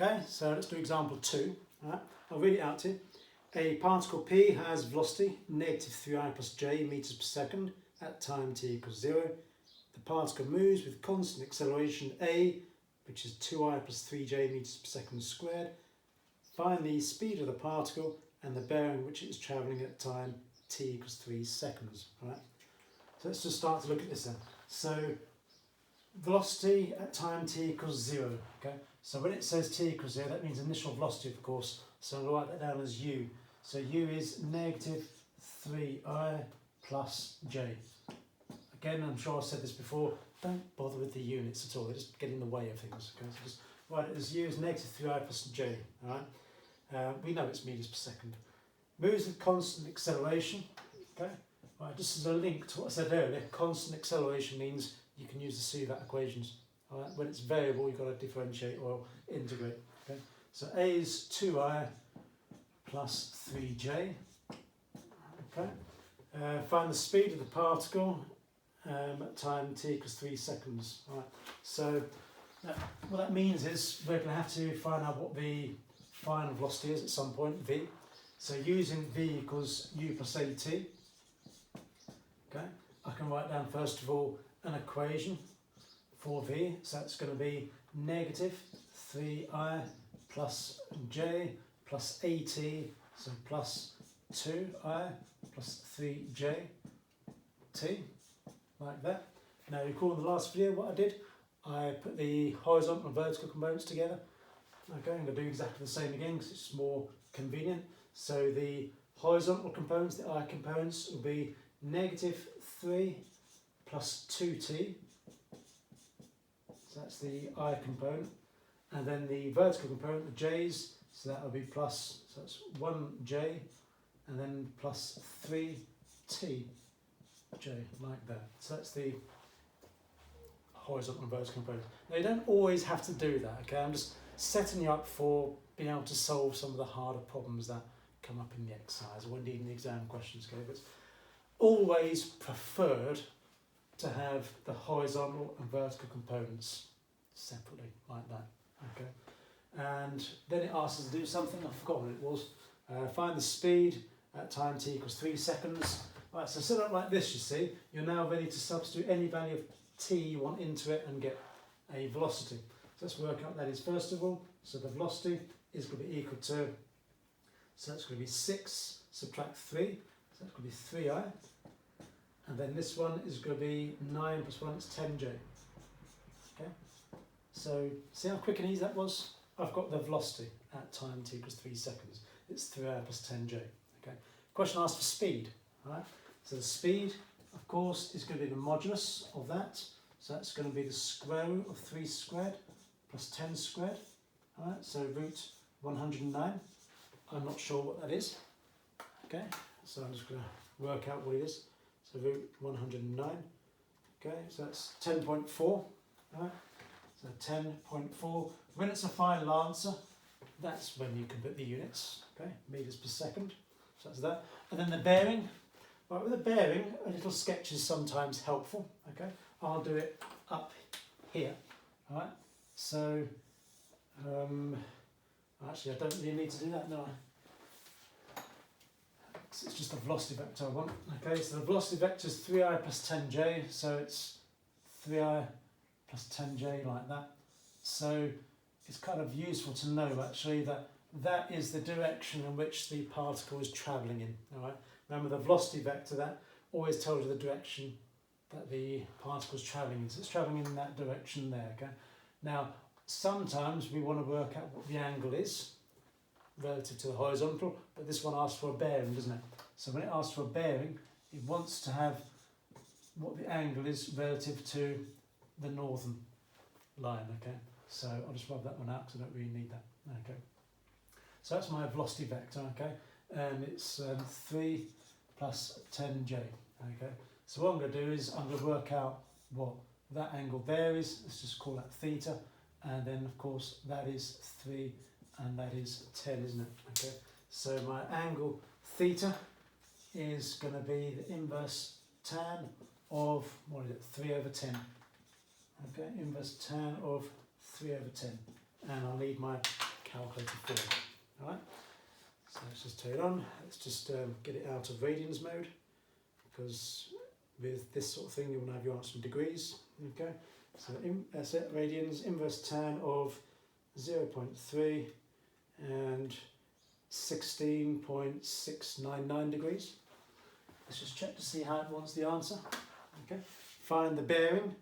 Okay, so let's do example 2. All right, I'll read it out to you. A particle P has velocity negative 3i plus j meters per second at time t equals 0. The particle moves with constant acceleration a, which is 2i plus 3j meters per second squared. Find the speed of the particle and the bearing which it is travelling at time t equals 3 seconds. All right, so let's just start to look at this then. So velocity at time t equals 0. Okay, so when it says t equals 0, that means initial velocity, of course. So I'll write that down as u. So u is negative 3i plus j. Again, I'm sure I've said this before, don't bother with the units at all, they just get in the way of things. Okay? So just write it as u is negative 3i plus j. All right? We know it's meters per second. Moves with constant acceleration. Okay? Right, just as a link to what I said earlier, constant acceleration means you can use the CVAT equations. All right? When it's variable, you've got to differentiate or integrate. Okay? So a is 2i plus 3j. Okay. Find the speed of the particle at time t equals 3 seconds. All right. So what that means is we're going to have to find out what the final velocity is at some point, v. So using v equals u plus at. Okay. I can write down first of all an equation for v. So that's going to be negative 3i plus j plus at, so plus 2i plus 3j t, like that. Now recall in the last video what I did? I put the horizontal and vertical components together. Okay, I'm going to do exactly the same again because it's more convenient. So the horizontal components, the I components, will be negative 3 plus 2t. So that's the I component. And then the vertical component, the j's, so that will be plus, so that's 1j, and then plus 3tj, like that. So that's the horizontal and vertical component. Now you don't always have to do that, okay? I'm just setting you up for being able to solve some of the harder problems that come up in the exercise or indeed in the exam questions, okay? But it's always preferred to have the horizontal and vertical components separately, like that, okay? And then it asks us to do something, I've forgotten what it was. Find the speed at time t equals 3 seconds. Right, so set up like this, you see, you're now ready to substitute any value of t you want into it and get a velocity. So let's work out what that is first of all. So the velocity is going to be equal to, so that's going to be 6 subtract 3, so that's going to be 3i. And then this one is going to be 9 plus 1, it's 10j. Okay, so see how quick and easy that was? I've got the velocity at time t equals 3 seconds. It's 3i plus 10j. Okay. Question asks for speed. Right. So the speed, of course, is going to be the modulus of that. So that's going to be the square root of 3 squared plus 10 squared. All right. So root 109. I'm not sure what that is. Okay. So I'm just going to work out what it is. So root 109. Okay. So that's 10.4. All right. So 10.4. When it's a final answer, that's when you can put the units, okay, meters per second. So that's that. And then the bearing. Right, with the bearing, a little sketch is sometimes helpful. Okay, I'll do it up here. All right. So, actually, I don't really need to do that, no. It's just a velocity vector I want. Okay, so the velocity vector is 3i plus 10j. So it's 3i plus 10j like that. So it's kind of useful to know actually that that is the direction in which the particle is travelling in. All right. Remember the velocity vector, that always tells you the direction that the particle is travelling in. So it's travelling in that direction there. Okay. Now sometimes we want to work out what the angle is relative to the horizontal, but this one asks for a bearing, doesn't it? So when it asks for a bearing, it wants to have what the angle is relative to the northern line. Okay. So I'll just rub that one out because I don't really need that. Okay. So that's my velocity vector, okay? And it's 3 plus 10j, okay? So what I'm going to do is I'm going to work out what that angle there is. Let's just call that theta. And then, of course, that is 3 and that is 10, isn't it? Okay. So my angle theta is going to be the inverse tan of, what is it, 3 over 10. Okay, inverse tan of 3 over 10. And I'll need my calculator form. Alright, so let's just turn it on. Let's just get it out of radians mode, because with this sort of thing you want to have your answer in degrees. Okay, so that's it, radians, inverse tan of 0.3 and 16.699 degrees. Let's just check to see how it wants the answer. Okay, find the bearing.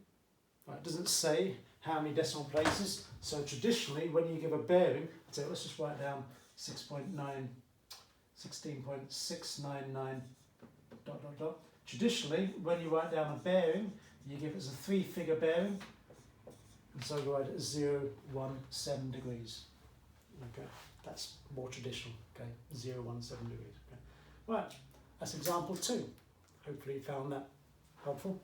Right, it doesn't say how many decimal places, so traditionally when you give a bearing, so let's just write down 16.699 ... Traditionally, when you write down a bearing, you give it as a 3-figure bearing, and so you write it as 017 degrees. Okay, that's more traditional. Okay, 017 degrees. Okay, right, that's example 2. Hopefully you found that helpful.